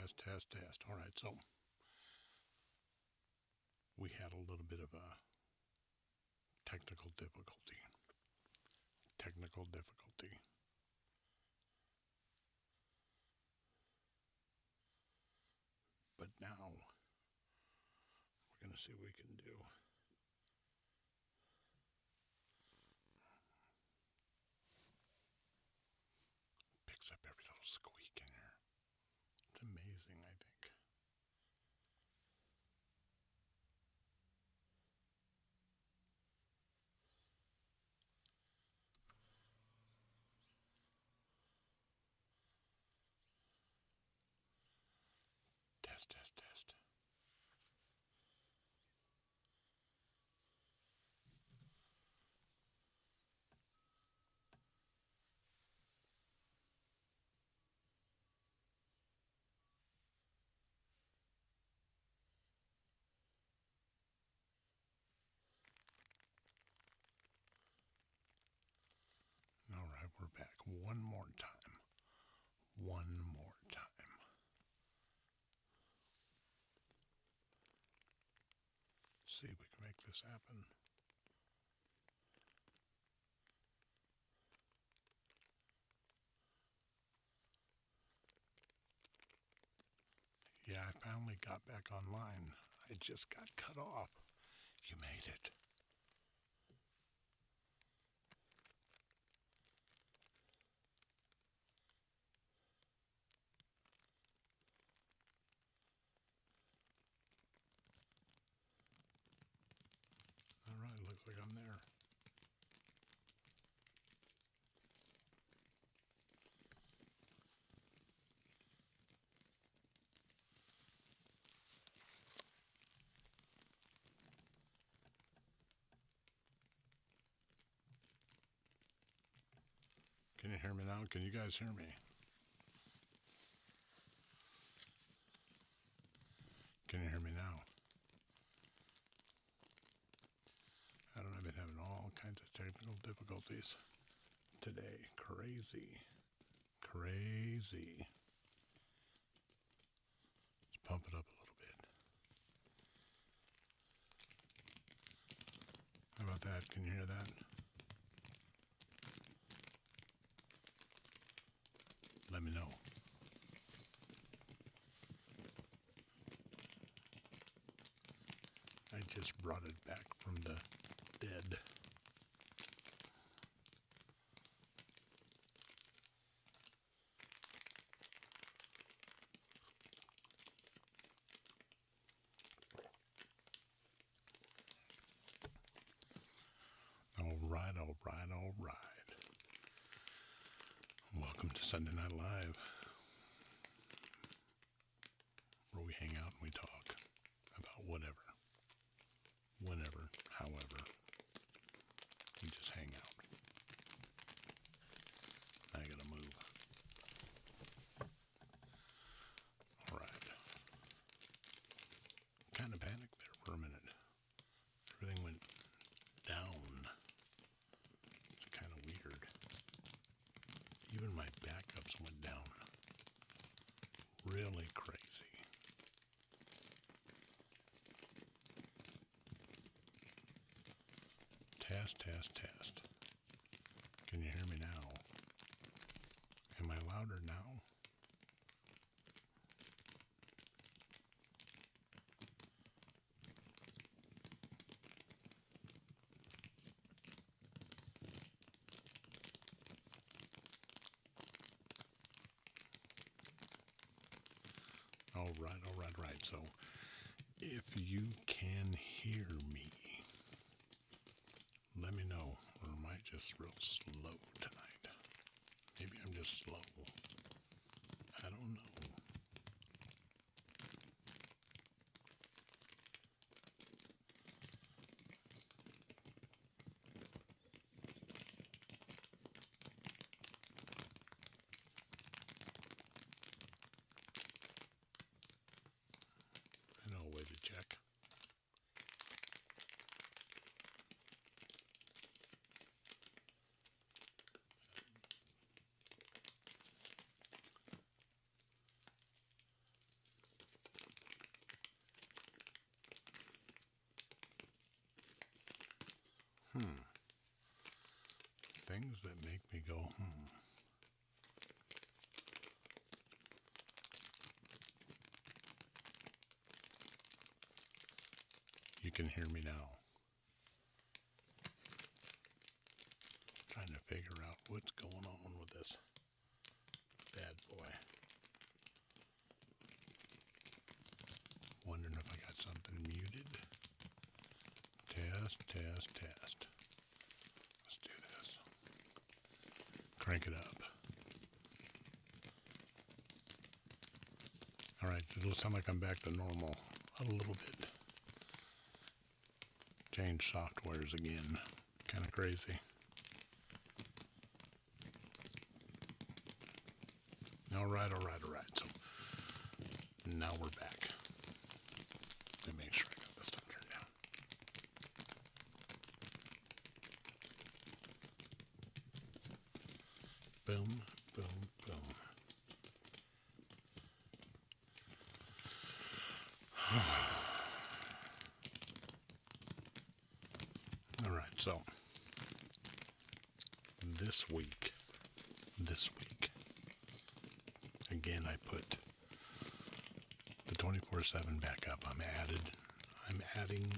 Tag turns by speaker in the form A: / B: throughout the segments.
A: test, test, test. All right, so we had a little bit of a technical difficulty. Technical difficulty. But now we're going to see what we can do. Picks up every little squeak in here. It's amazing, I think. Test, test, test. All right, we're back. One more time. One more time. See if we can make this happen. Yeah, I finally got back online. I just got cut off. You made it. All right, looks like I'm there. Can you hear me now? Can you guys hear me? Can you hear me now? I don't know, I've been having all kinds of technical difficulties today. Crazy. Crazy. Let's pump it up a little bit. How about that? Can you hear that? Let me know. I just brought it back from the dead. All right, all right, all right. Welcome to Sunday Night Live, where we hang out and we talk about whatever, whenever, however. We just hang out. I gotta move. All right. Kind of panicked there for a minute. Everything went down. It's kind of weird. Even my backups went down. Really crazy. Test, test, test. Can you hear me now? Am I louder now? All right, all right, right. So if you can hear me, let me know, or am I just real slow tonight? Maybe I'm just slow. I don't know. I know a way to check. things that make me go, You can hear me now. Trying to figure out what's going on with this bad boy. Wondering if I got something muted. Test, test, test. Let's do this. Crank it up. Alright, it'll sound like I'm back to normal a little bit. Change softwares again. Kind of crazy. Alright. So now we're back. Let me make sure I got this stuff turned down. Boom, boom, boom. Alright, so this week, again, I put the 24/7 back up. I'm adding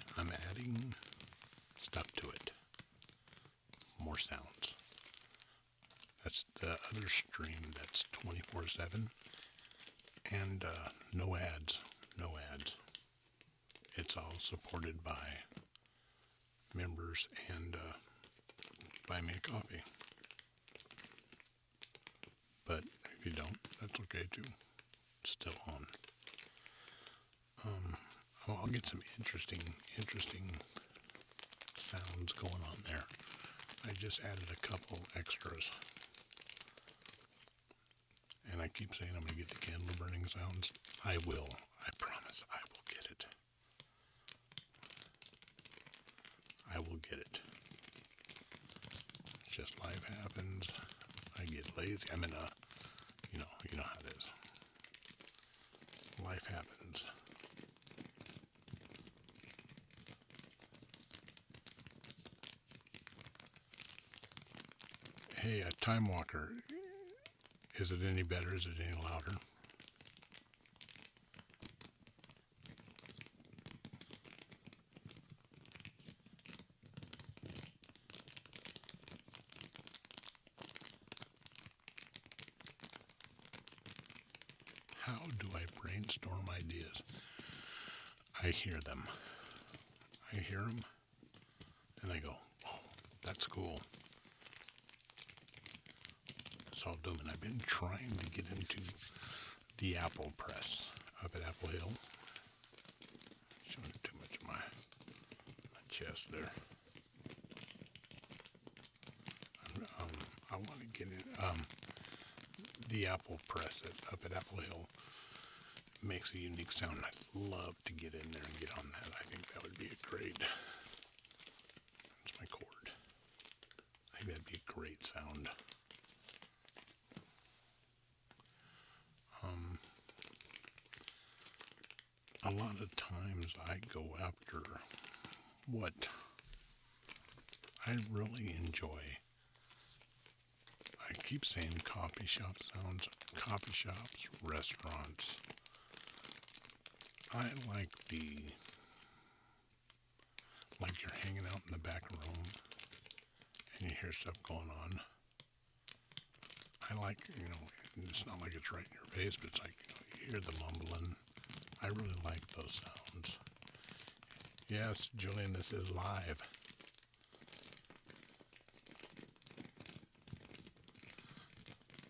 A: stuff to it. More sounds. That's the other stream that's 24/7. And no ads. It's all supported by members and buy me a coffee. But if you don't, that's okay too. It's still on. I'll get some interesting sounds going on there. I just added a couple extras. And I keep saying I'm going to get the candle burning sounds. I will. I promise I will get it. I will get it. It's just life happens. I get lazy. I'm in a, you know how it is. Life happens. Hey, a time walker. Is it any better? Is it any louder? How do I brainstorm ideas? I hear them. And I go, oh, that's cool. So I'll do them. And I've been trying to get into the apple press up at Apple Hill. Showing too much of my chest there. I want to get in the apple press up at Apple Hill. Makes a unique sound. I'd love to get in there and get on that. I think that would be a great. That's my cord. I think that'd be a great sound. A lot of times I go after what I really enjoy. I keep saying coffee shop sounds, coffee shops, restaurants. I like you're hanging out in the back room and you hear stuff going on. I like, it's not like it's right in your face, but it's like, you hear the mumbling. I really like those sounds. Yes, Julian, this is live.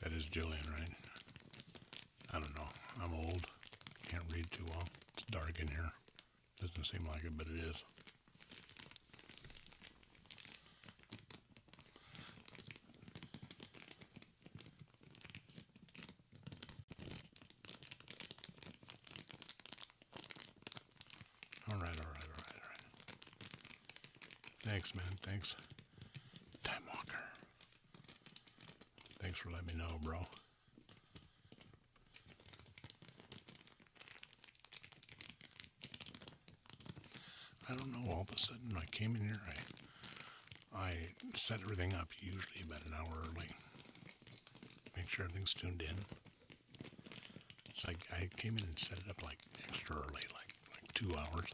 A: That is Julian, right? I don't know. I'm old. Can't read too well. It's dark in here. Doesn't seem like it, but it is. All right. Thanks, man. Thanks. Time Walker. Thanks for letting me know, bro. I don't know, all of a sudden I came in here, I set everything up usually about an hour early. Make sure everything's tuned in. It's like I came in and set it up like extra early, like 2 hours.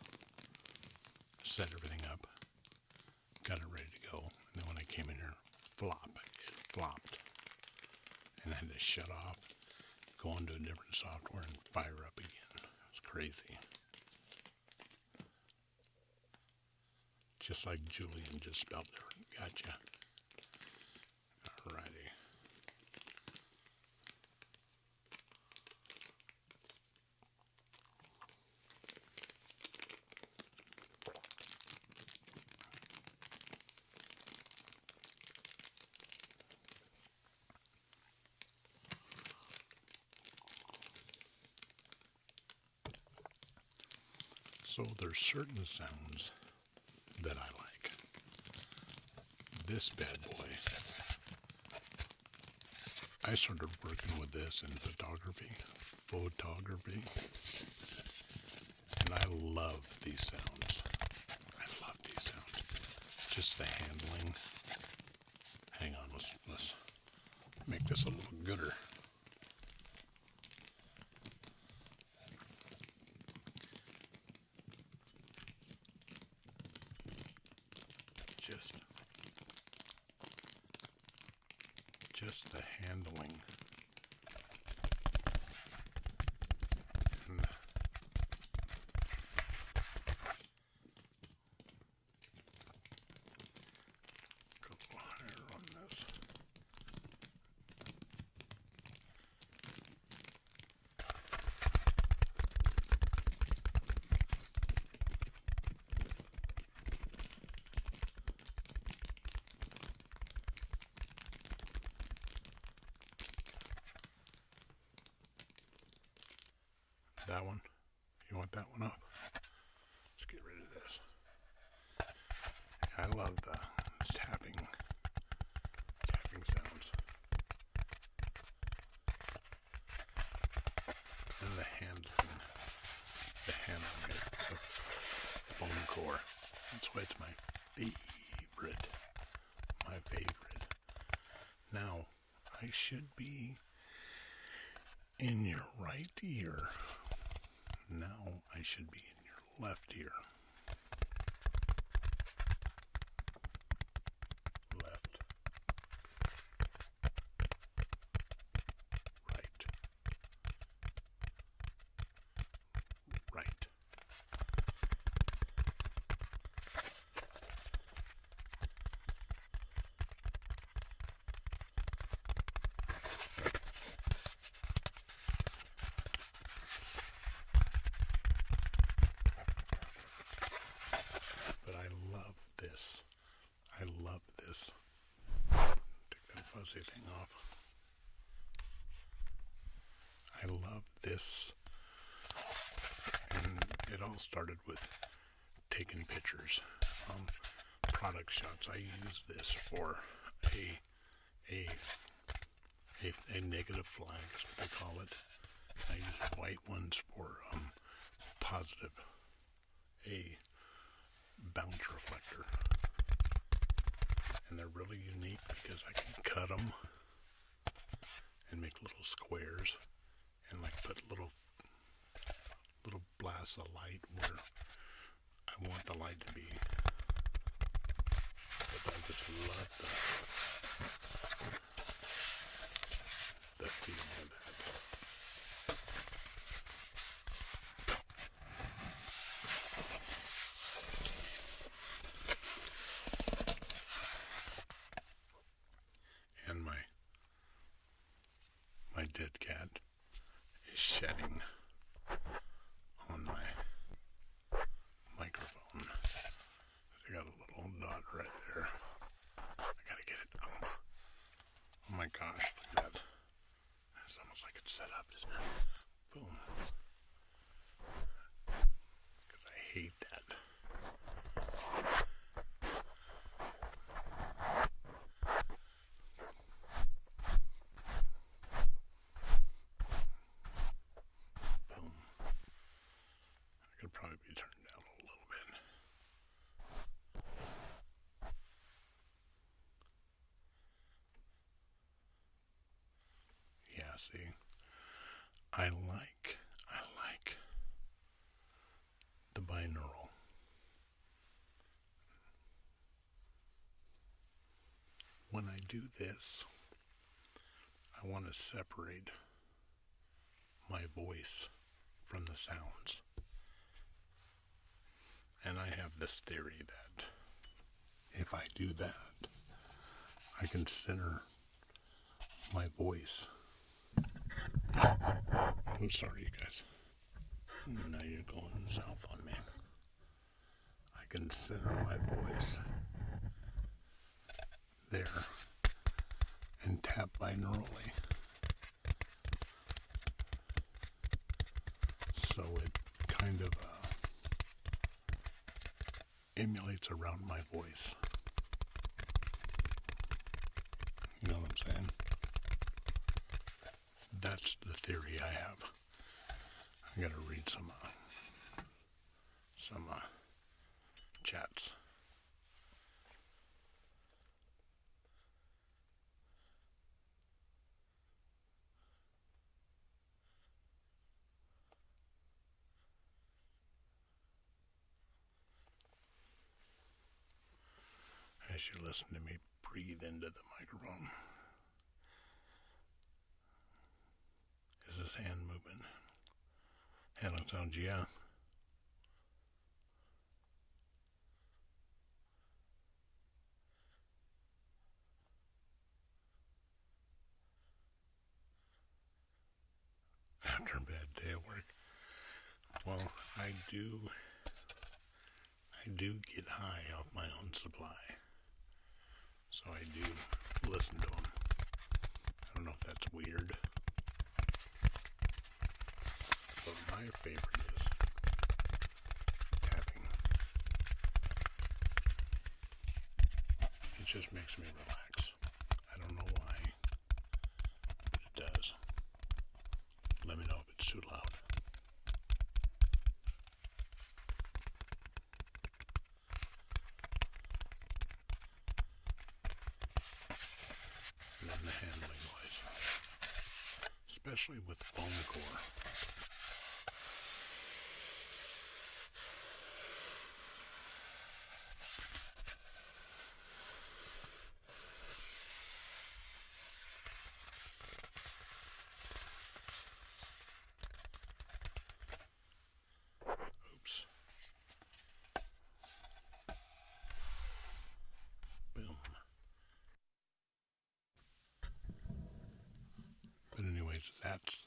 A: Set everything up, got it ready to go, and then when I came in here, it flopped. And I had to shut off, go onto a different software and fire up again. It was crazy. Just like Julian just spelled there. Gotcha. Alrighty. So there's certain sounds that I like. This bad boy, I started working with this in photography, and I love these sounds. Just the handling. Hang on, let's make this a little gooder. Just the handling. And go higher on this. That one? You want that one up? Let's get rid of this. I love the tapping sounds. And the handling of the bone core. That's why it's my favorite. Now, I should be in your right ear. Now I should be in your left ear. Left. Right. Right. Take that fuzzy thing off. I love this. And it all started with taking pictures. Product shots. I use this for a negative flag is what they call it. I use white ones for positive. A bounce reflector. And they're really unique because I can cut them and make little squares and like put little blasts of light where I want the light to be. But I just love the feeling of that. And my dead cat is shedding on my microphone. I got a little dot right there. I gotta get it. Oh my gosh, look at that. It's almost like it's set up, isn't it? Boom. Because I hate that. Could probably be turned down a little bit. see. I like the binaural. When I do this, I want to separate my voice from the sounds. And I have this theory that if I do that, I can center my voice. I'm sorry, you guys. Now you're going south on me. I can center my voice there and tap binaurally. So it kind of emulates around my voice. You know what I'm saying? That's the theory I have. I gotta read some chats. As you listen to me breathe into the microphone. Is this hand moving? Hand sounds, yeah. After a bad day at work. Well, I do get high off my own supply. So I do listen to them. I don't know if that's weird. But my favorite is tapping. It just makes me relax. I don't know why, but it does. Let me know if it's too loud. And then the handling noise, especially with foam core. Oops. Boom. But anyways, that's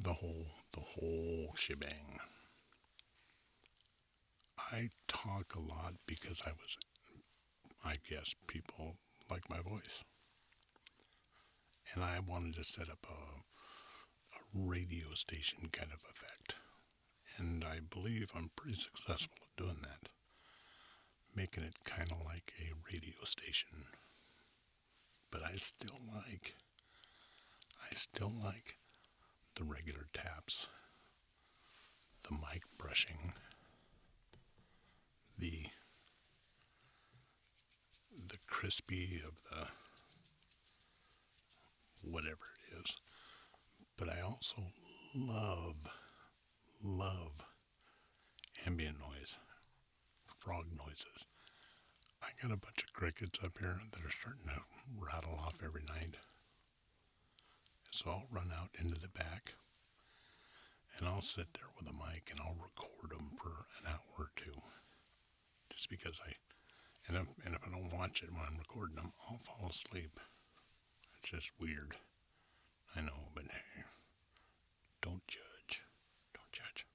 A: the whole shebang. I talk a lot because I guess people like my voice. And I wanted to set up a radio station kind of effect. And I believe I'm pretty successful at doing that. Making it kind of like a radio station. But I still like the regular taps, the mic brushing, the crispy of the whatever it is. But I also love ambient noise, frog noises. I got a bunch of crickets up here that are starting to rattle off every night. So I'll run out into the back and I'll sit there with a mic and I'll record them for an hour or two. Just because if I don't watch it when I'm recording them, I'll fall asleep. It's just weird. I know, but hey, don't judge. Don't judge.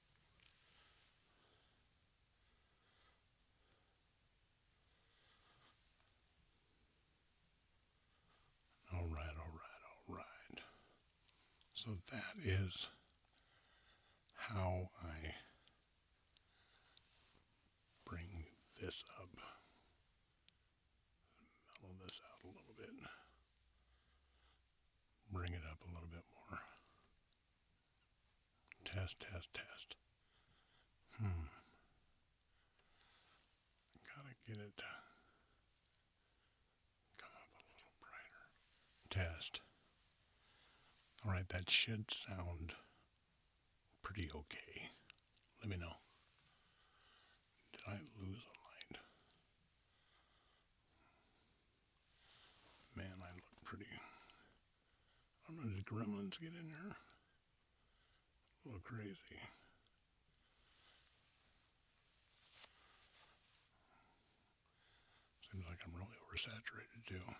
A: All right. So that is how I bring this up. Mellow this out a little bit. Bring it up a little bit more. Test. Gotta get it to come up a little contrast. All right, that should sound pretty okay. Let me know. Did I lose a light? Man, I look pretty. I don't know, did gremlins get in here? A little crazy. Seems like I'm really oversaturated too.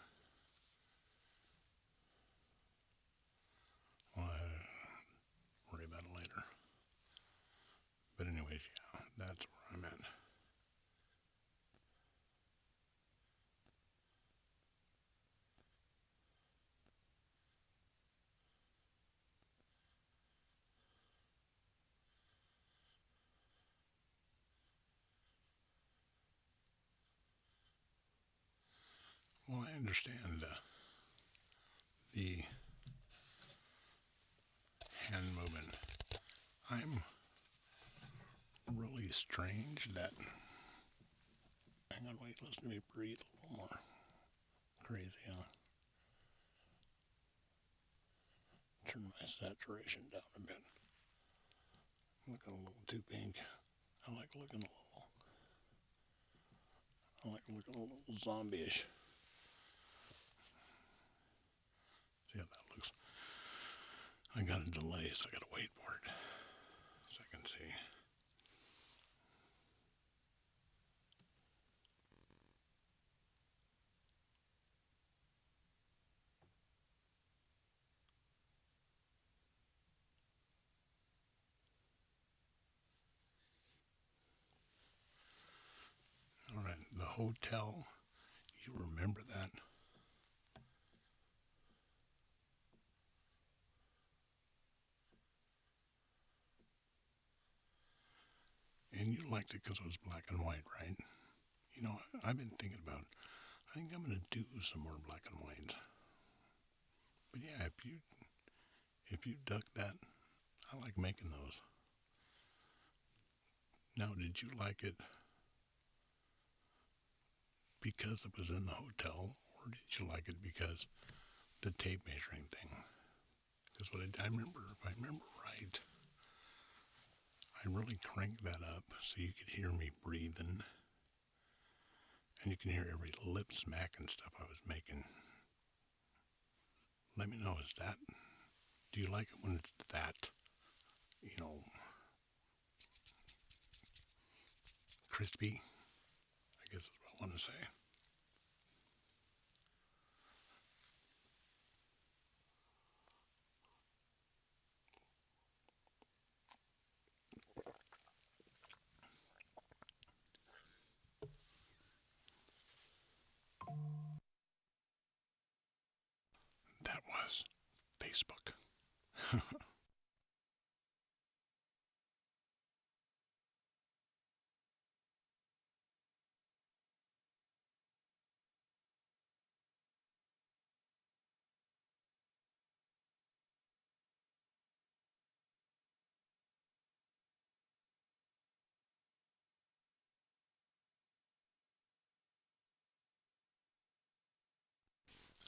A: Well, I'll worry about it later. But anyways, yeah, that's where I'm at. Well, I understand the hand movement. I'm really strange that. Hang on, wait, listen to me breathe a little more. Crazy, huh? Turn my saturation down a bit. I'm looking a little too pink. I like looking a little zombie-ish. See how that looks. I got a delay, so I gotta wait for it. So I can see. All right, the hotel. You remember that? And you liked it because it was black and white, right? You know, I've been thinking about. I think I'm gonna do some more black and whites. But yeah, if you duck that, I like making those. Now, did you like it because it was in the hotel, or did you like it because the tape measuring thing? Because I remember, if I remember right, I really cranked that up so you could hear me breathing, and you can hear every lip smack and stuff I was making. Let me know, do you like it when it's that, you know, crispy? I guess is what I want to say. That was Facebook.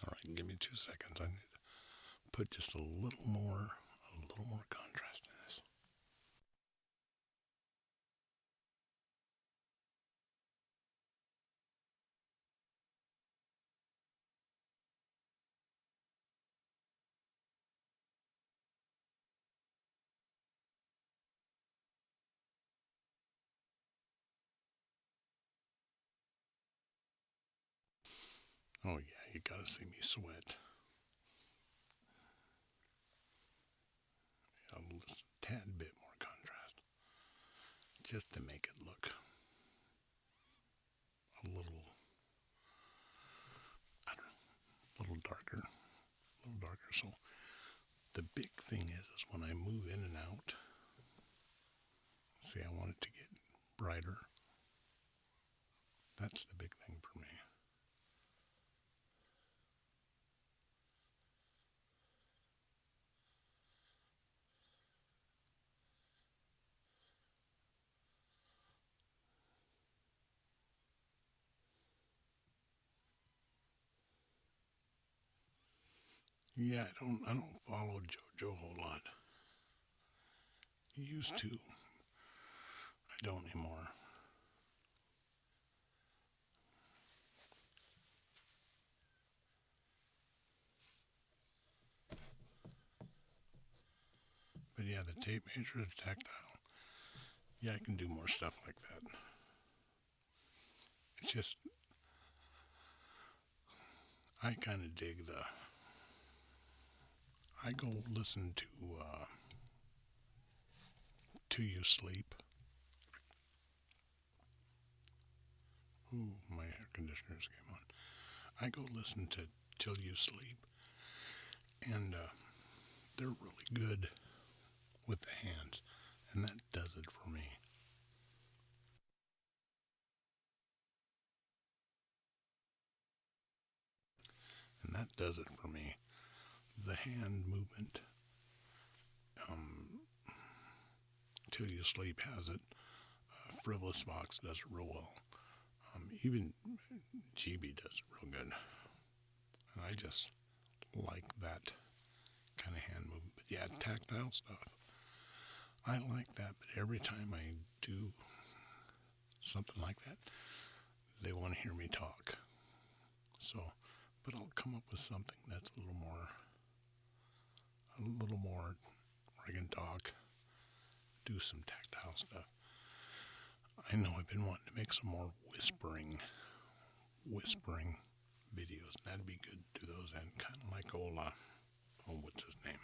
A: All right, give me 2 seconds. I need to put just a little more contrast in this. Oh yeah, you gotta see me sweat. A tad bit more contrast, just to make it look a little, I don't know, a little darker, So the big thing is when I move in and out. See, I want it to get brighter. That's the big thing for me. Yeah, I don't follow JoJo a whole lot. Used to. I don't anymore. But yeah, the tape measure, the tactile. Yeah, I can do more stuff like that. It's just I kind of dig the. I go listen to you sleep. Ooh, my air conditioners came on. I go listen to Till You Sleep, and they're really good with the hands, and that does it for me. And that does it for me. The hand movement, um, Till You Sleep has it. Frivolous Fox does it real well. Even GB does it real good. And I just like that kind of hand movement. But yeah, tactile stuff. I like that, but every time I do something like that, they want to hear me talk. So, but I'll come up with something that's a little more where I can talk, do some tactile stuff. I know I've been wanting to make some more whispering videos. That'd be good to do those, and kind of like old, what's his name?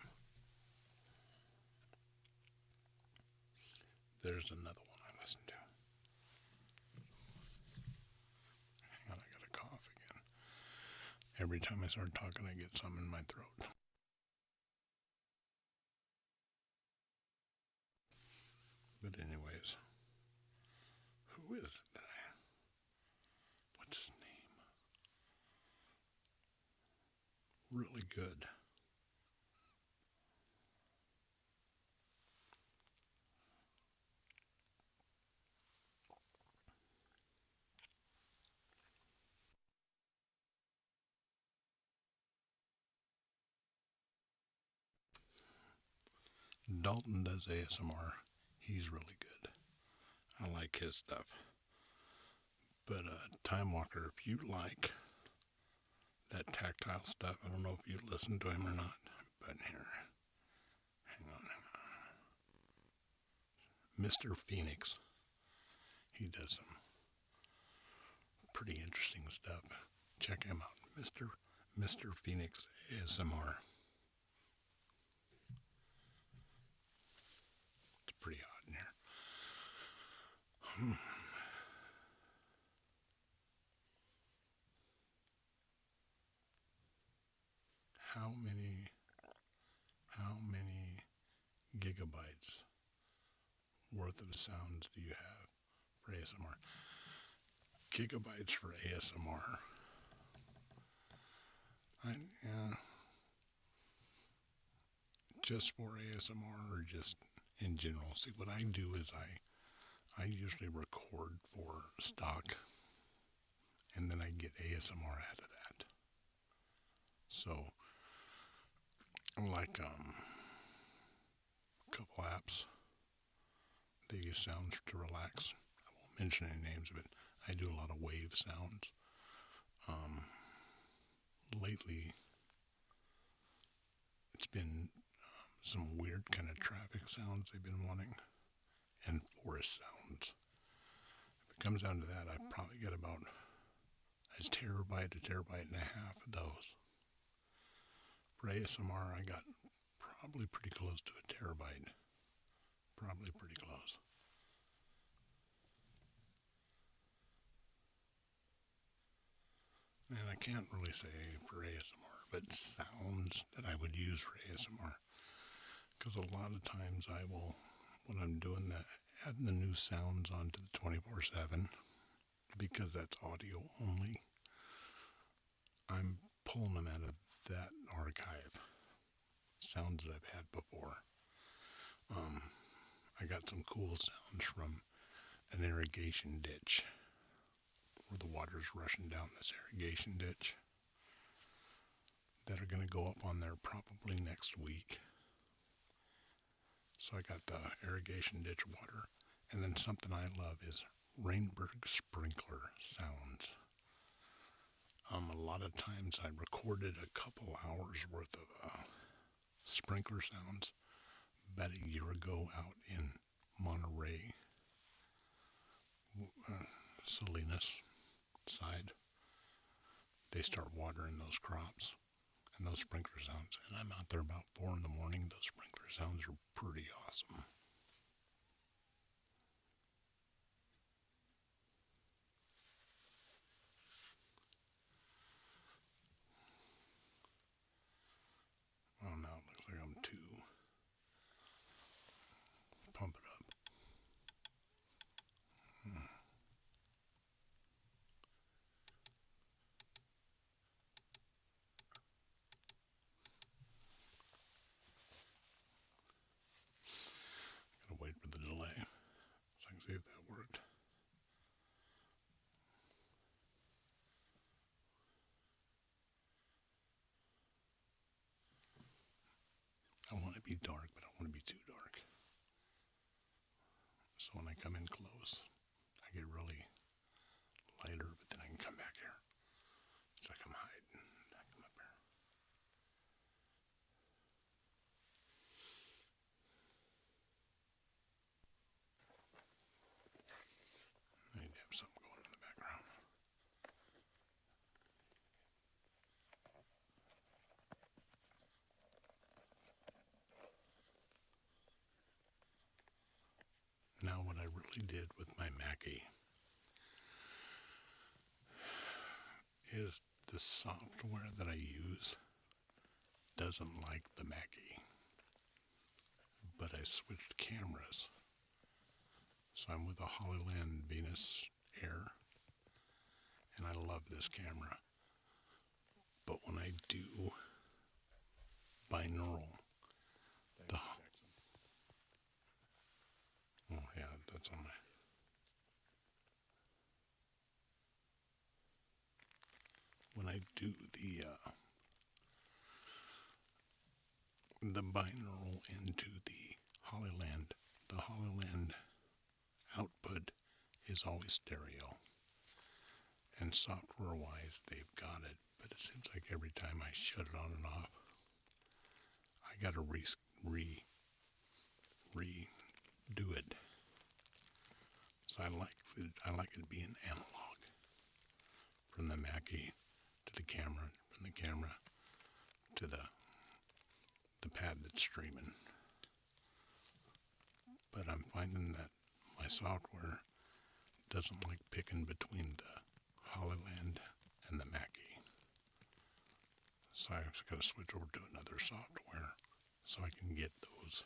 A: There's another one I listen to. Hang on, I got a cough again. Every time I start talking, I get some in my throat. But anyways, who is it? What's his name? Really good. Dalton does ASMR. He's really good. I like his stuff. But Time Walker, if you like that tactile stuff, I don't know if you listen to him or not. But here, hang on. Mr. Phoenix. He does some pretty interesting stuff. Check him out. Mr. Phoenix ASMR. It's pretty hot in here. How many gigabytes worth of sounds do you have for ASMR? Gigabytes for ASMR. Yeah, just for ASMR or just in general. See, what I do is I usually record for stock, and then I get ASMR out of that. So, like a couple apps, they use sounds to relax. I won't mention any names, but I do a lot of wave sounds. Lately, it's been some weird kind of traffic sounds they've been wanting, and forest sounds. If it comes down to that, I probably get about a terabyte and a half of those. For ASMR, I got probably pretty close to a terabyte. Probably pretty close. And I can't really say for ASMR, but sounds that I would use for ASMR. Because a lot of times I will, when I'm doing that, add the new sounds onto the 24/7, because that's audio only. I'm pulling them out of that archive. Sounds that I've had before. I got some cool sounds from an irrigation ditch, where the water's rushing down this irrigation ditch. that are going to go up on there probably next week. So I got the irrigation ditch water. And then something I love is Rainberg sprinkler sounds. A lot of times I recorded a couple hours worth of sprinkler sounds about a year ago out in Monterey, Salinas side. They start watering those crops and those sprinkler sounds. And I'm out there about 4 in the morning. Those sprinkler sounds are pretty awesome. Well, now it looks like I'm too. Pump it up. Gotta wait for the delay so I can see if that worked. I want to be dark, but I don't want to be too dark. So when I come in close, I get really lighter, but then I can come back here. It's like I'm hiding. I come up here. I need to have something going in the background. Now what I really did with my Mackie is the software that I use doesn't like the Mackie, but I switched cameras. So I'm with a Hollyland Venus Air, and I love this camera. But when I do binaural, oh yeah, that's on my. When I do the binaural into the Hollyland output is always stereo. And software-wise, they've got it, but it seems like every time I shut it on and off, I gotta redo it. So I like it being analog, from the Mackie to the camera, from the camera to the pad that's streaming. But I'm finding that my software doesn't like picking between the Hollyland and the Mackie. So I've got to switch over to another software so I can get those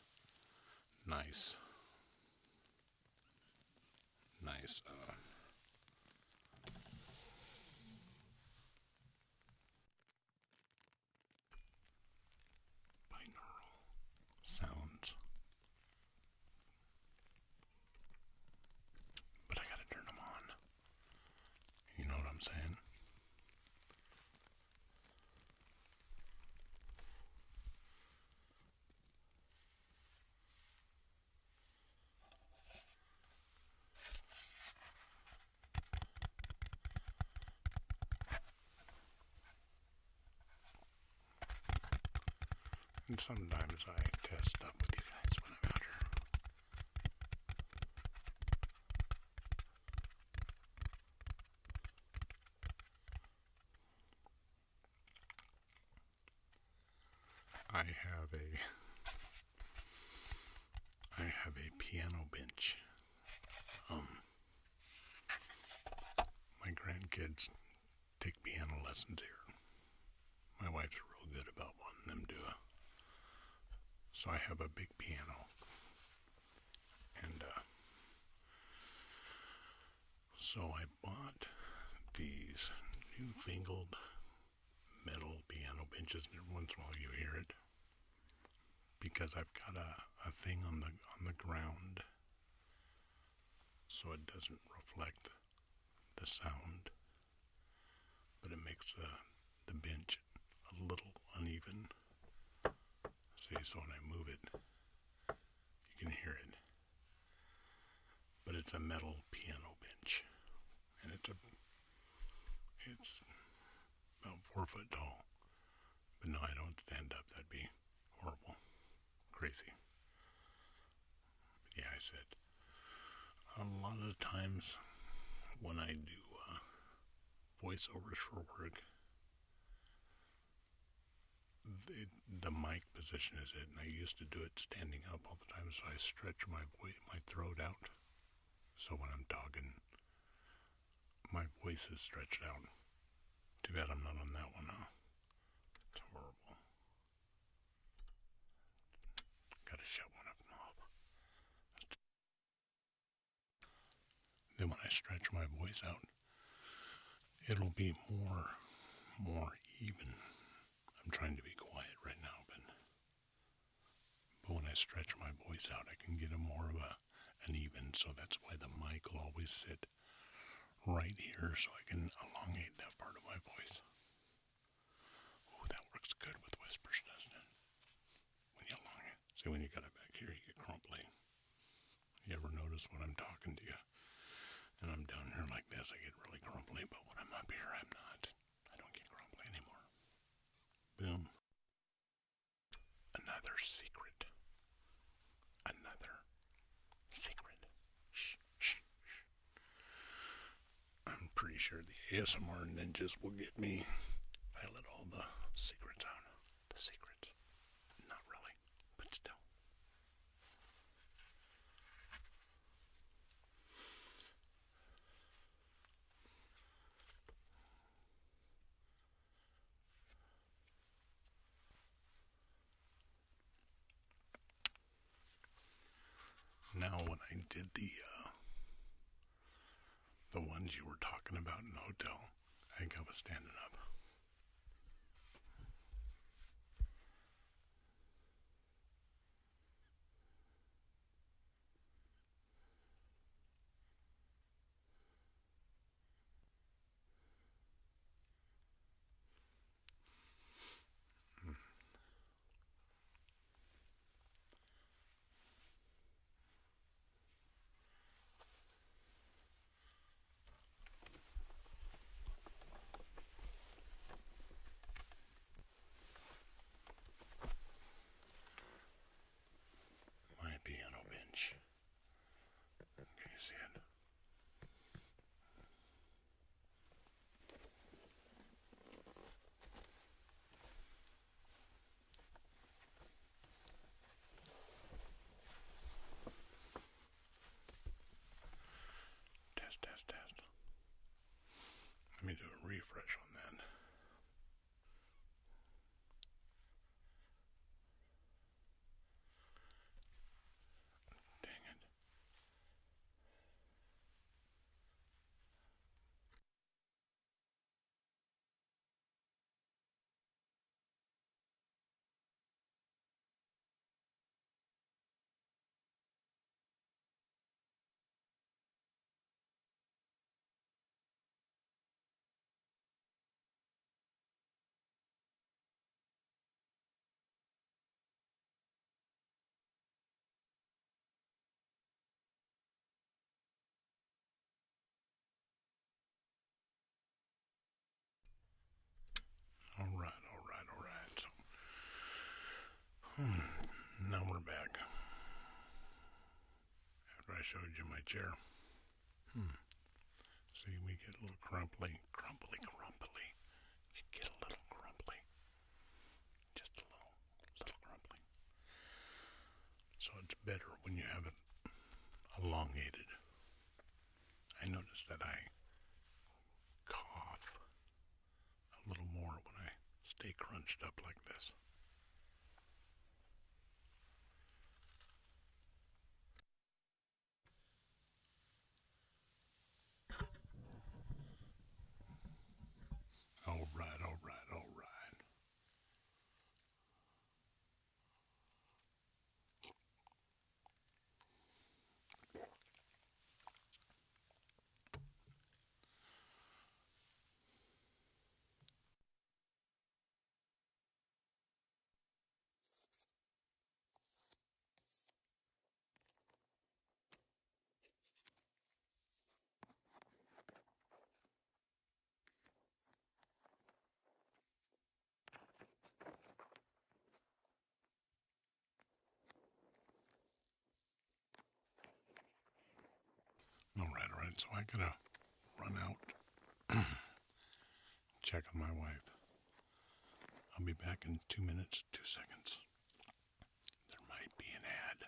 A: nice binaural sounds. But I gotta turn them on. You know what I'm saying? And sometimes I test stuff with you guys when I'm out here. I have a piano bench. My grandkids take piano lessons here. My wife's real good about wanting them to. So I have a big piano. And so I bought these newfangled metal piano benches, and every once in a while you hear it, because I've got a thing on the ground so it doesn't reflect the sound, but it makes the bench a little uneven. See, so when I move it, you can hear it. But it's a metal piano bench, and it's about 4 foot tall. But no, I don't stand up. That'd be horrible, crazy. But yeah, I said a lot of the times when I do voiceovers for work, the mic position is it, and I used to do it standing up all the time, so I stretch my throat out. So when I'm talking, my voice is stretched out. Too bad I'm not on that one, huh? It's horrible. Gotta shut one of them off. Then when I stretch my voice out, it'll be more even. I'm trying to be quiet right now, but when I stretch my voice out, I can get more of an even, so that's why the mic will always sit right here, so I can elongate that part of my voice. Oh, that works good with whispers, doesn't it? When you elongate. See, when you got it back here, you get crumply. You ever notice when I'm talking to you, and I'm down here like this, I get really crumply, but when I'm up here, I'm not. I don't get crumply anymore. Boom. Another secret. Another secret. Shh, shh, shh. I'm pretty sure the ASMR ninjas will get me. I let all the secrets out. The secrets. Not really, but still. Now, when I did the ones you were talking about in the hotel, I think I was standing up. My piano bench. Can you see it? Test, test, test. Let me do a refresh on that. Dang it. All right. So, now we're back. After I showed you my chair. See, we get a little crumply. You get a little crumply. Just a little crumply. So it's better when you have it elongated. I notice that I cough a little more when I stay crunched up like this. All right. so I gotta run out, check on my wife. I'll be back in 2 minutes, 2 seconds. There might be an ad.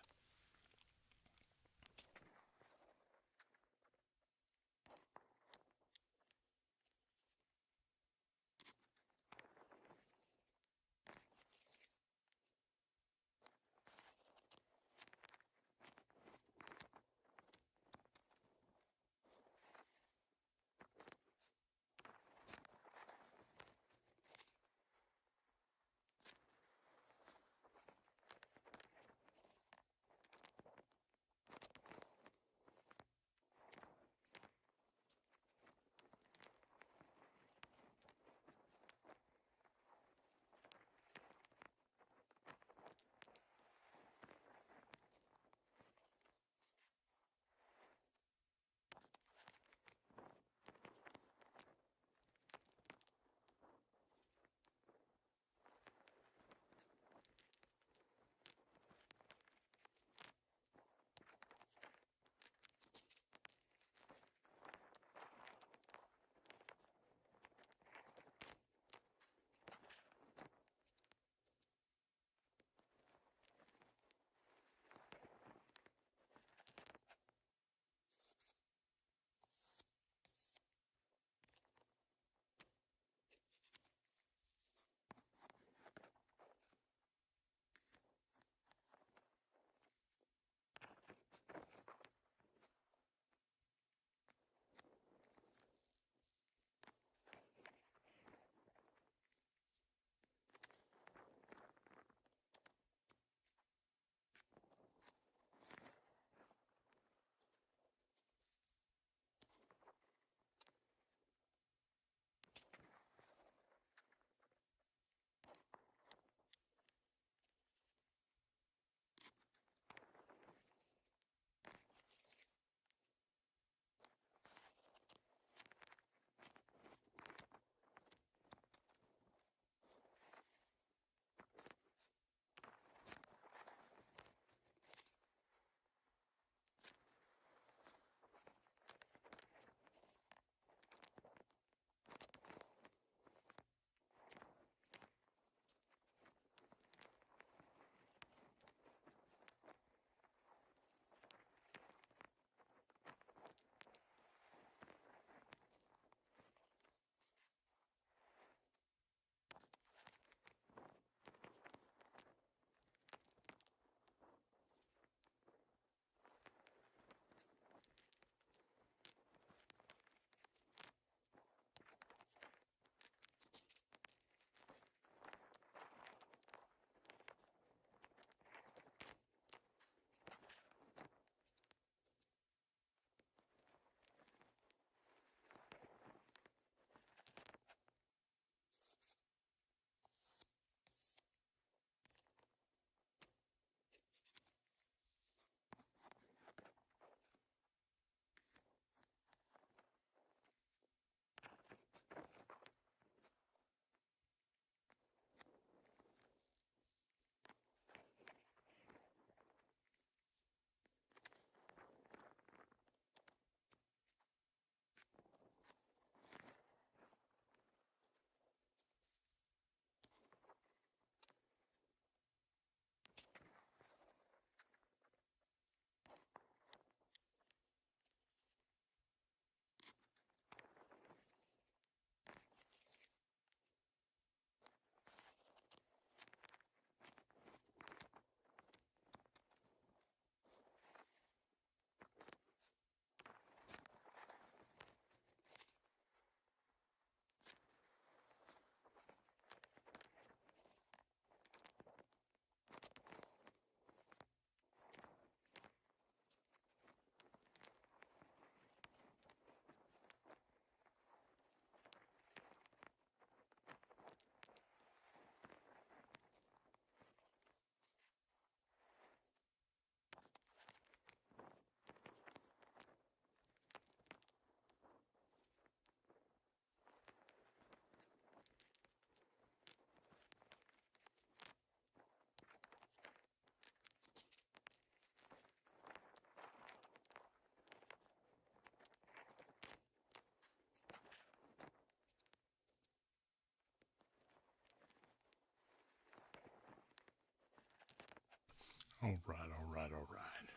A: All right, all right, all right.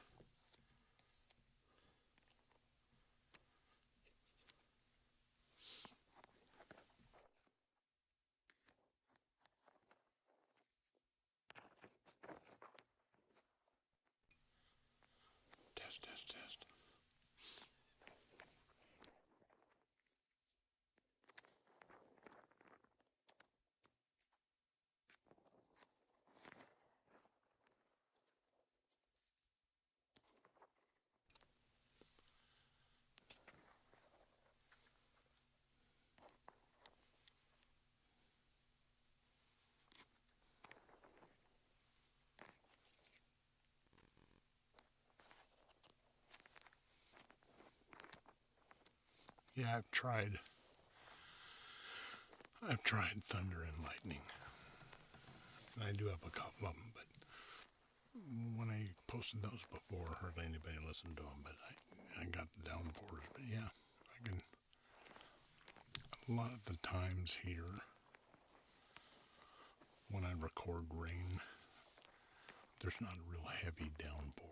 A: Test, test, test. Yeah, I've tried thunder and lightning, and I do have a couple of them, but when I posted those before, hardly anybody listened to them, but I got the downpours. But yeah, I can, a lot of the times here, when I record rain, there's not a real heavy downpour.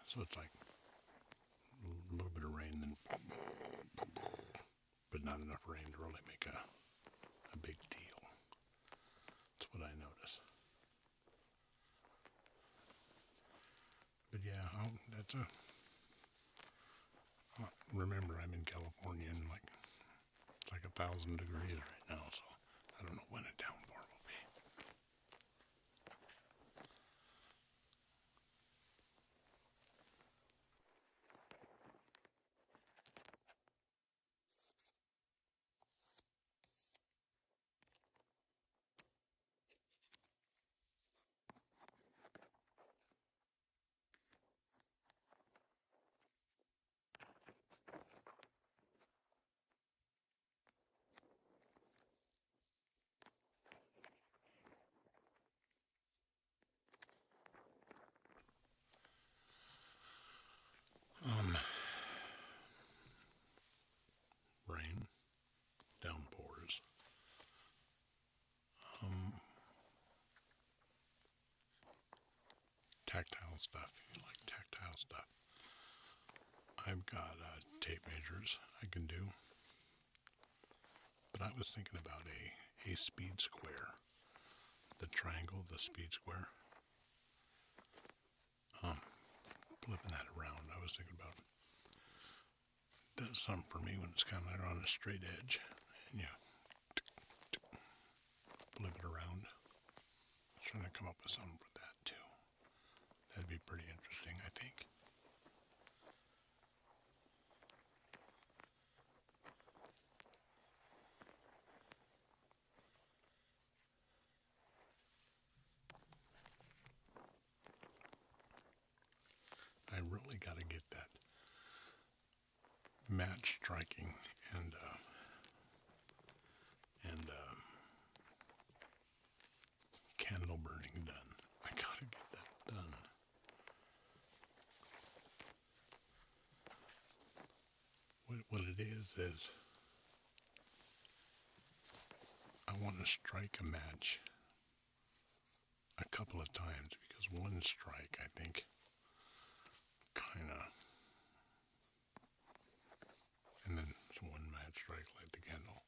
A: So it's like a little bit of rain, then, but not enough rain to really make a big deal. That's what I notice. But yeah, remember I'm in California and it's like 1,000 degrees right now, so I don't know when a downpour will be. Rain, downpours, tactile stuff. You like tactile stuff. I've got tape measures I can do, but I was thinking about a speed square, the triangle, the speed square. Flipping that around, I was thinking about does something for me when it's kind of on a straight edge, and you flip it around. Trying to come up with something for that too. That'd be pretty interesting, I think. I really got to get that match striking and candle burning done. I gotta get that done. What it is I want to strike a match a couple of times because one strike, I think, kind of, and then one match strike, light the candle.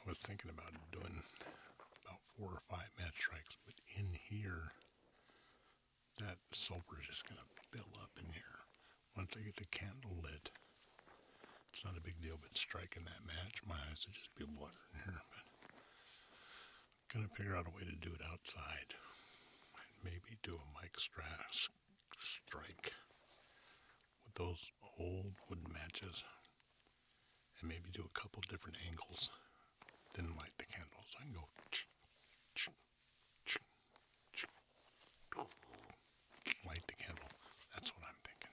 A: I was thinking about doing about 4 or 5 match strikes, but in here, that sulfur is just going to fill up in here. Once I get the candle lit, it's not a big deal, but striking that match, my eyes would just be watering here. But I'm going to figure out a way to do it outside. And maybe do a mic strike with those old wooden matches. And maybe do a couple different angles. Then light the candles. I can go light the candle. That's what I'm thinking.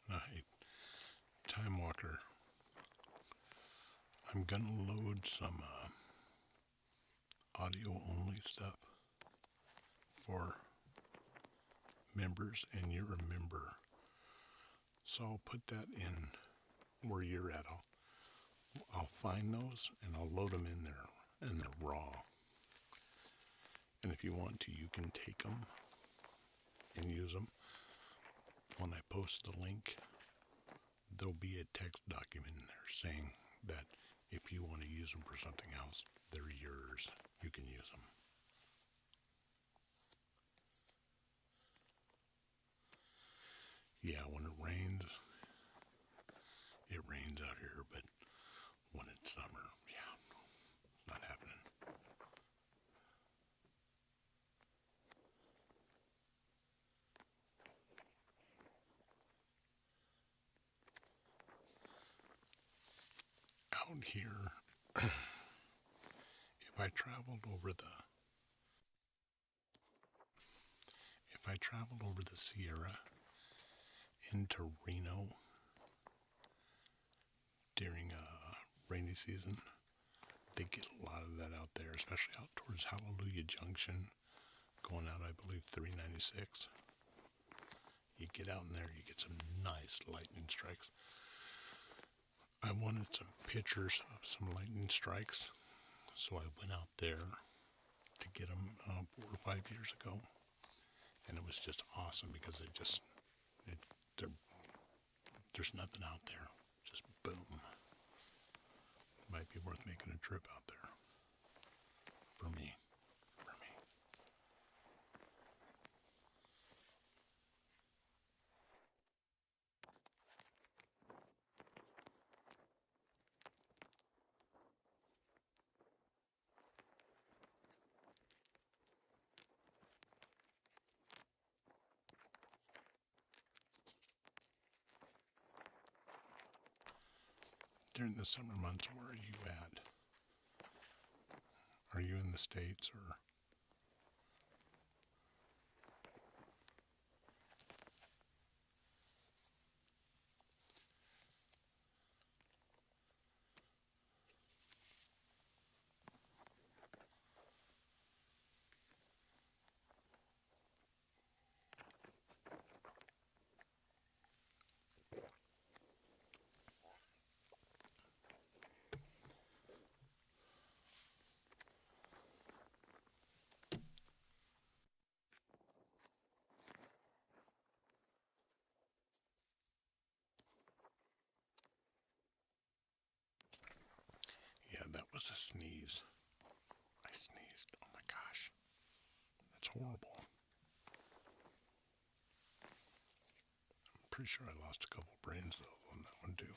A: Now, hey, Time Walker, I'm gonna load some audio only stuff for members, and you're a member. So I'll put that in where you're at. I'll find those and I'll load them in there, and they're raw. And if you want to, you can take them and use them. When I post the link, there'll be a text document in there saying that if you want to use them for something else, they're yours. You can use them. Yeah, when it rains out here, but when it's summer, yeah, it's not happening. Out here, if I traveled over the Sierra into Reno during rainy season, they get a lot of that out there, especially out towards Hallelujah Junction, going out, I believe, 396. You get out in there, you get some nice lightning strikes. I wanted some pictures of some lightning strikes, so I went out there to get them 4 or 5 years ago, and it was just awesome because there's nothing out there, just boom. Might be worth making a trip out there for me. During the summer months, where are you at? Are you in the States or? Yeah, that was a sneeze. I sneezed. Oh my gosh. That's horrible. I'm pretty sure I lost a couple brain cells on that one too.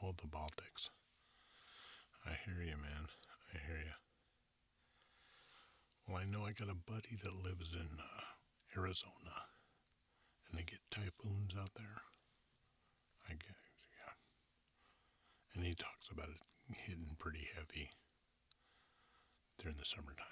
A: Oh, the Baltics. I hear you, man. I hear you. Well, I know I got a buddy that lives in Arizona, and they get typhoons out there. I guess, yeah. And he talks about it hitting pretty heavy during the summertime.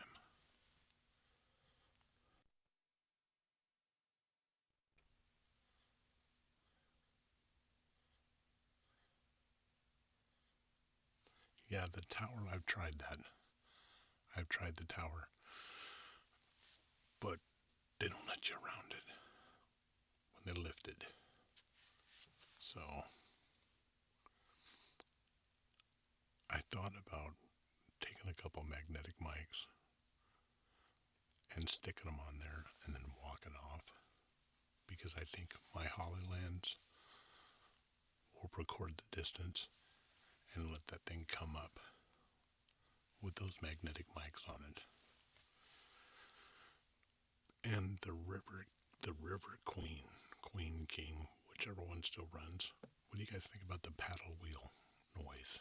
A: Yeah, the tower, I've tried that. I've tried the tower, but they don't let you around it when they lift it. So I thought about taking a couple magnetic mics and sticking them on there and then walking off, because I think my Hollylands will record the distance and let that thing come up with those magnetic mics on it. And the river queen, king, whichever one still runs. What do you guys think about the paddle wheel noise?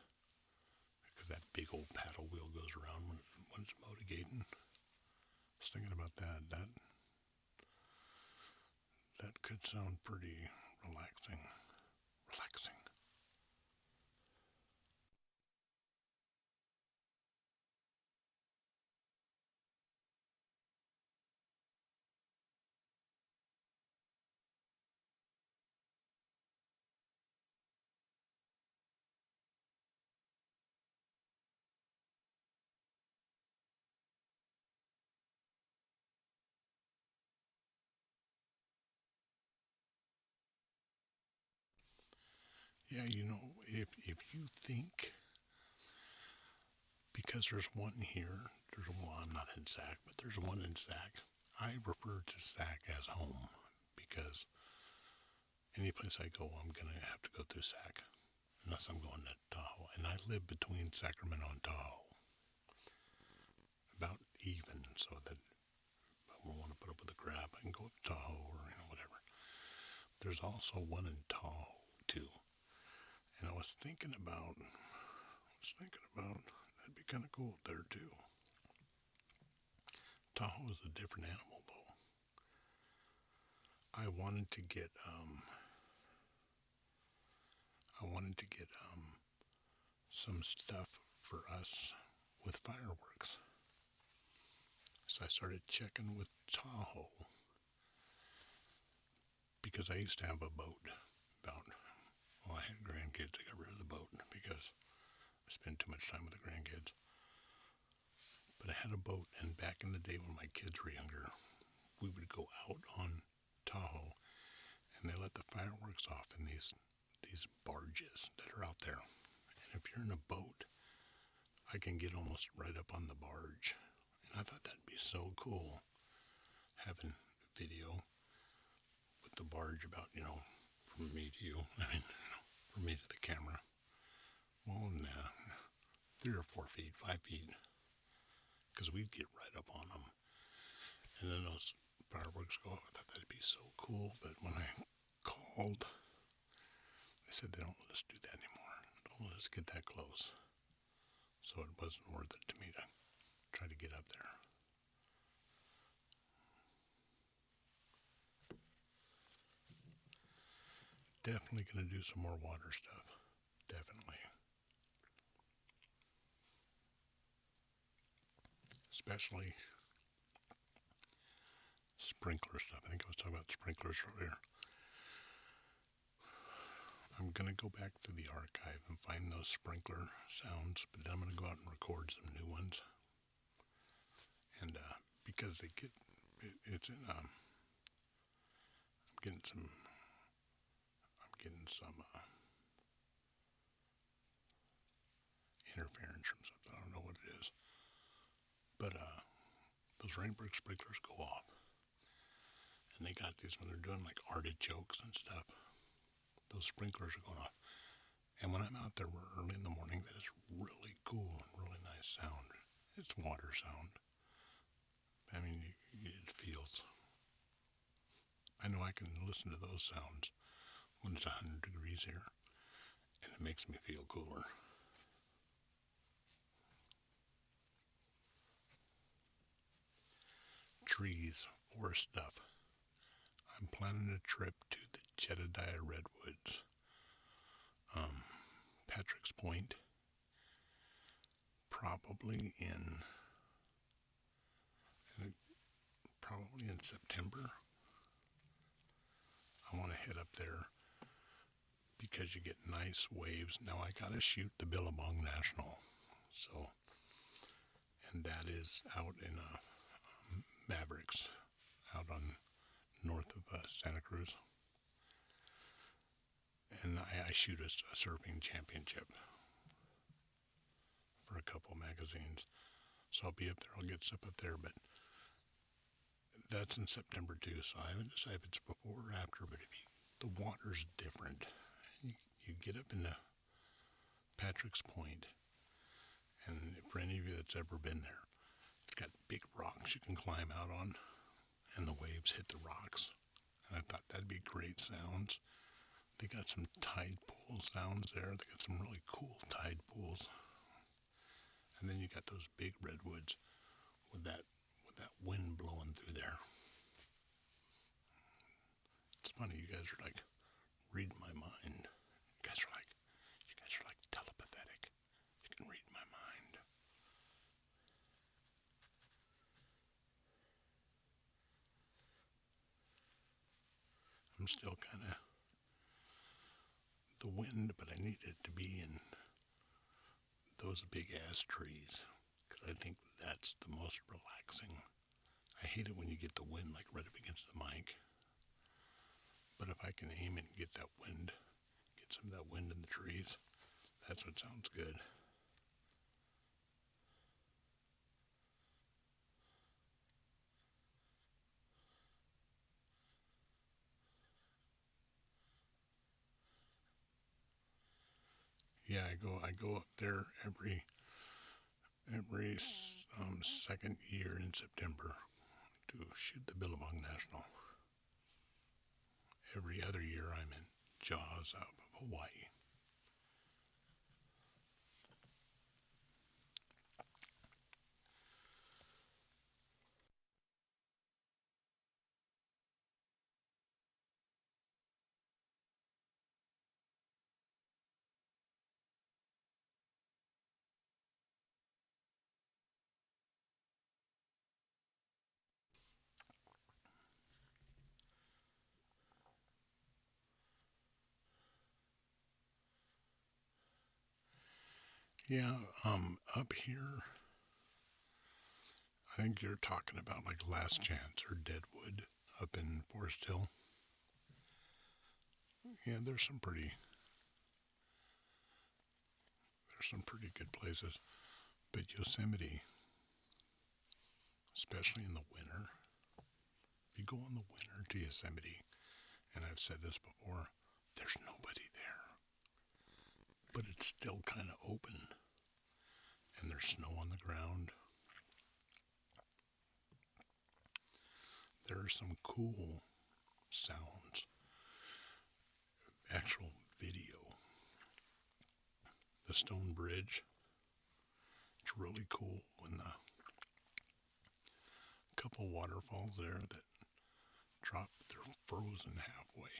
A: Because that big old paddle wheel goes around when it's motivating. I was thinking about that. That could sound pretty relaxing. Relaxing. Yeah, if you think, because there's one here, I'm not in SAC, but there's one in SAC. I refer to SAC as home because any place I go, I'm going to have to go through SAC unless I'm going to Tahoe. And I live between Sacramento and Tahoe, about even, so that I won't want to put up with the crap. I can go up to Tahoe or whatever. There's also one in Tahoe too, and I was thinking about that'd be kind of cool there too. Tahoe is a different animal though. I wanted to get some stuff for us with fireworks. So I started checking with Tahoe because I used to have a boat. I had grandkids. I got rid of the boat because I spend too much time with the grandkids. But I had a boat, and back in the day when my kids were younger, we would go out on Tahoe, and they let the fireworks off in these barges that are out there. And if you're in a boat, I can get almost right up on the barge. And I thought that'd be so cool, having video with the barge about, from me to you. From me to the camera. Well, nah, 3 or 4 feet, 5 feet, because we'd get right up on them. And then those fireworks go off. I thought that'd be so cool, but when I called, they said they don't let us do that anymore. Don't let us get that close. So it wasn't worth it to me to try to get up there. Definitely going to do some more water stuff. Definitely. Especially sprinkler stuff. I think I was talking about sprinklers earlier. I'm going to go back to the archive and find those sprinkler sounds, but then I'm going to go out and record some new ones. And because it's in, I'm getting some interference from something. I don't know what it is. But those rainbow sprinklers go off. And they got these when they're doing like artichokes and stuff. Those sprinklers are going off. And when I'm out there early in the morning, that is really cool and really nice sound. It's water sound. It feels. I know I can listen to those sounds when it's 100 degrees here, and it makes me feel cooler. Trees, forest stuff. I'm planning a trip to the Jedediah Redwoods, Patrick's Point, probably in September. I want to head up there because you get nice waves. Now I gotta shoot the Billabong National, and that is out in Mavericks, out on north of Santa Cruz. And I shoot a surfing championship for a couple magazines. So I'll be up there. I'll get stuff up there, but that's in September too. So I haven't decided if it's before or after, but the water's different. You get up into Patrick's Point, and for any of you that's ever been there, it's got big rocks you can climb out on, and the waves hit the rocks. And I thought that'd be great sounds. They got some tide pool sounds there. They got some really cool tide pools. And then you got those big redwoods with that wind blowing through there. It's funny, you guys are like reading my mind. You guys are like telepathic. You can read my mind. I'm still kind of the wind, but I need it to be in those big ass trees because I think that's the most relaxing. I hate it when you get the wind like right up against the mic. But if I can aim and get that wind, get some of that wind in the trees, that's what sounds good. Yeah, I go up there every second year in September to shoot the Billabong National. Every other year I'm in Jaws out of Hawaii. Yeah, up here, I think you're talking about like Last Chance or Deadwood up in Forest Hill. Yeah, there's some pretty good places. But Yosemite, especially in the winter, if you go in the winter to Yosemite, and I've said this before, there's nobody there. But it's still kind of open, and there's snow on the ground. There are some cool sounds, actual video. The Stone Bridge, it's really cool when the couple waterfalls there that drop, they're frozen halfway.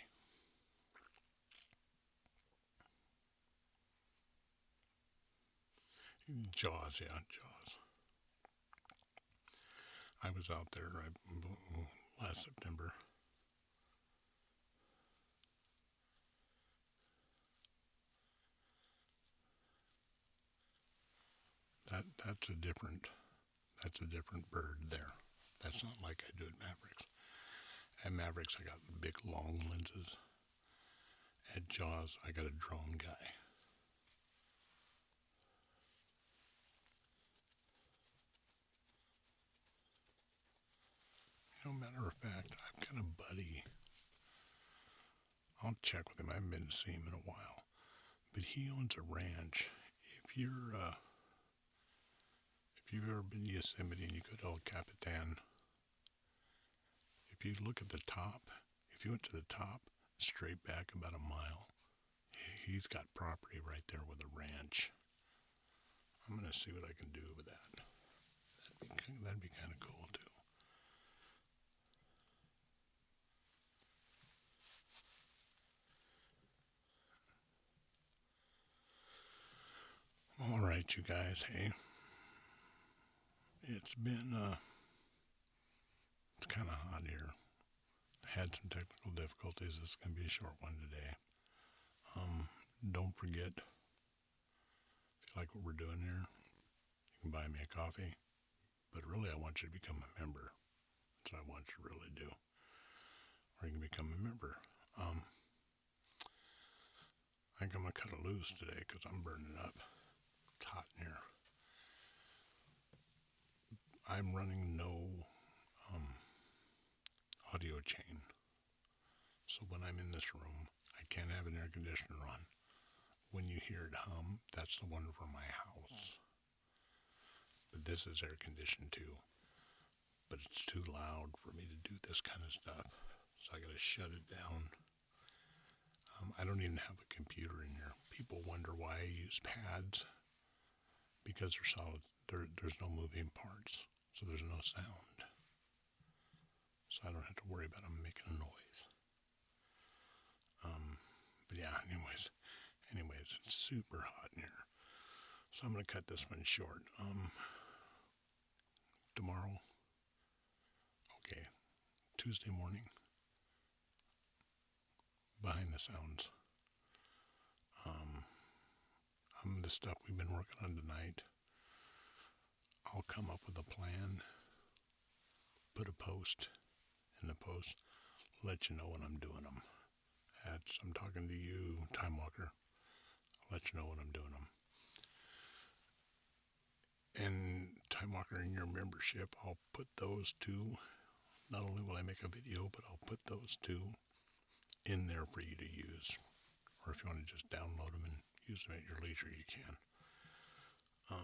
A: Jaws, yeah, Jaws. I was out there last September. That's a different bird there. That's not like I do at Mavericks. At Mavericks, I got big long lenses. At Jaws, I got a drone guy. Matter of fact, I've got a buddy. I'll check with him. I haven't been to see him in a while, but he owns a ranch. If you've ever been to Yosemite and you go to El Capitan, if you look at the top, if you went to the top, straight back about a mile, he's got property right there with a ranch. I'm gonna see what I can do with that. That'd be kind of cool too. All right, you guys. Hey, it's kind of hot here. Had some technical difficulties. It's gonna be a short one today. Don't forget, if you like what we're doing here, you can buy me a coffee. But really, I want you to become a member. That's what I want you to really do. Or you can become a member. I think I'm gonna cut it loose today because I'm burning up. It's hot in here. I'm running no audio chain. So when I'm in this room, I can't have an air conditioner on. When you hear it hum, that's the one from my house. But this is air conditioned too. But it's too loud for me to do this kind of stuff. So I gotta shut it down. I don't even have a computer in here. People wonder why I use pads. Because There's no moving parts, so there's no sound. So I don't have to worry about them making a noise. But yeah, anyways, it's super hot in here. So I'm going to cut this one short. Tomorrow, okay, Tuesday morning, behind the sounds. The stuff we've been working on tonight, I'll come up with a plan, put a post in the post, let you know when I'm doing them. I'm talking to you, Time Walker. I'll let you know when I'm doing them. And Time Walker, in your membership, I'll put those two. Not only will I make a video, but I'll put those two in there for you to use. Or if you want to just download them and use them at your leisure, you can.